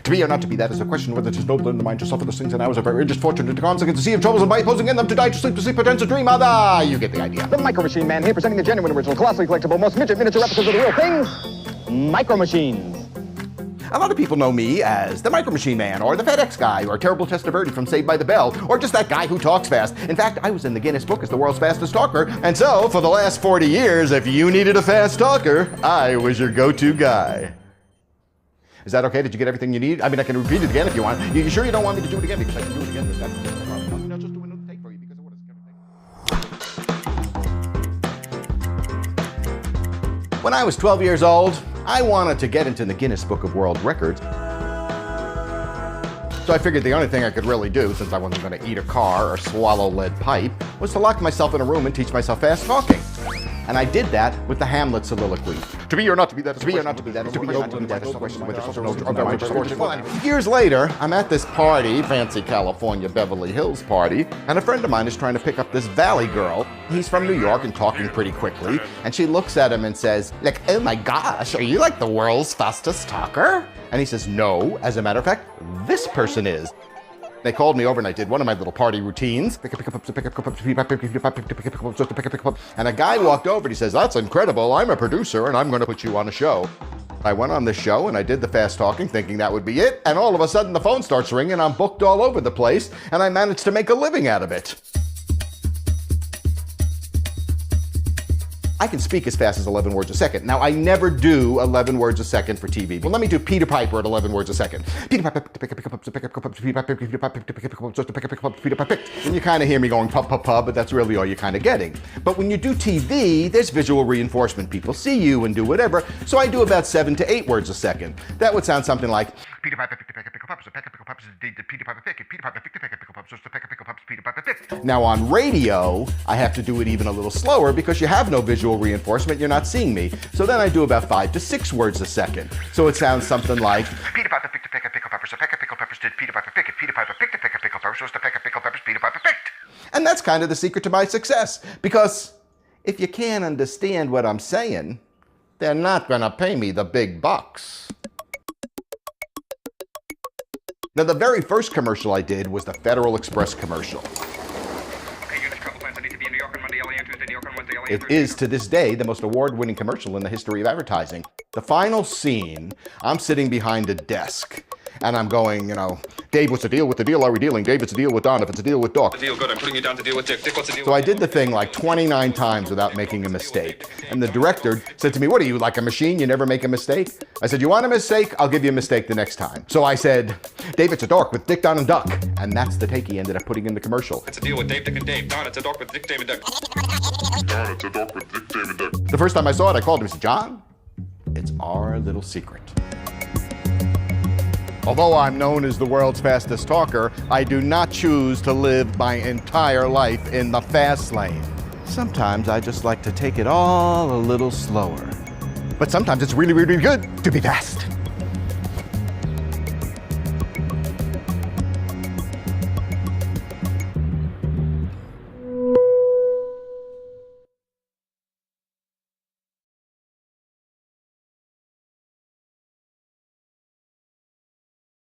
To be or not to be, that is the question whether it is noble in the mind to suffer those things and hours of outrageous fortune to consequence to see of troubles and by posing in them to sleep pretends to dream. You get the idea. The Micro Machine Man here presenting the genuine, original, colossally collectible, most miniature replicas of the real things, Micro Machines. A lot of people know me as the Micro Machine Man, or the FedEx guy, or terrible Testaverde from Saved by the Bell, or just that guy who talks fast. In fact, I was in the Guinness book as the world's fastest talker, and so for the last 40 years, if you needed a fast talker, I was your go-to guy. Is that okay? Did you get everything you need? I mean, I can repeat it again if you want. You sure you don't want me to do it again? Because I can do it again. That's the problem. I'll just do another take for you because of what it's going to take. When I was 12 years old, I wanted to get into the Guinness Book of World Records. So I figured the only thing I could really do, since I wasn't going to eat a car or swallow lead pipe, was to lock myself in a room and teach myself fast talking. And I did that with the Hamlet soliloquy. To be or not to be, that is to be or not to be, that is to be or not to be, that is the question whether social no. Years later, I'm at this party, fancy California Beverly Hills party, and a friend of mine is trying to pick up this Valley girl. He's from New York and talking pretty quickly, and she looks at him and says, like, oh my gosh, are you like the world's fastest talker? And he says, no, as a matter of fact, this person is. They called me over and I did one of my little party routines. And a guy walked over and he says, that's incredible, I'm a producer and I'm going to put you on a show. I went on the show and I did the fast talking thinking that would be it. And all of a sudden the phone starts ringing, I'm booked all over the place and I managed to make a living out of it. I can speak as fast as 11 words a second. Now, I never do 11 words a second for TV. Well, let me do Peter Piper at 11 words a second. Peter Piper, and you kind of hear me going pub, but that's really all you're kind of getting. But when you do TV, there's visual reinforcement. People see you and do whatever. So I do about 7 to 8 words a second. That would sound something like Peter Piper, Now on radio, I have to do it even a little slower because you have no visual reinforcement, you're not seeing me. So then I do about 5 to 6 words a second. So it sounds something like Peter Piper picked a peck of pickle peppers, a peck of pickle peppers did Peter Piper pick it, Peter Piper picked a peck of pickle peppers, was the peck of pickle peppers Peter Piper picked. And that's kind of the secret to my success, because if you can't understand what I'm saying, they're not gonna pay me the big bucks. Now, the very first commercial I did was the Federal Express commercial. It is, to this day, the most award-winning commercial in the history of advertising. The final scene, I'm sitting behind a desk, and I'm going, Dave, what's the deal? With the deal are we dealing? Dave, it's a deal with Don. If it's a deal with Doc. The deal good. I'm putting you down to deal with Dick. Dick, what's the deal? So I did the thing like 29 times without making a mistake. And the director said to me, what are you, like a machine? You never make a mistake? I said, you want a mistake? I'll give you a mistake the next time. So I said, Dave, it's a dork with Dick, Don, and Duck. And that's the take he ended up putting in the commercial. It's a deal with Dave, Dick, and Dave. Don, it's a dork with Dick, Dave, and Duck. Don, it's a dork with Dick, Dave, and Duck. The first time I saw it, I called him and said, John, it's our little secret. Although I'm known as the world's fastest talker, I do not choose to live my entire life in the fast lane. Sometimes I just like to take it all a little slower. But sometimes it's really, really good to be fast.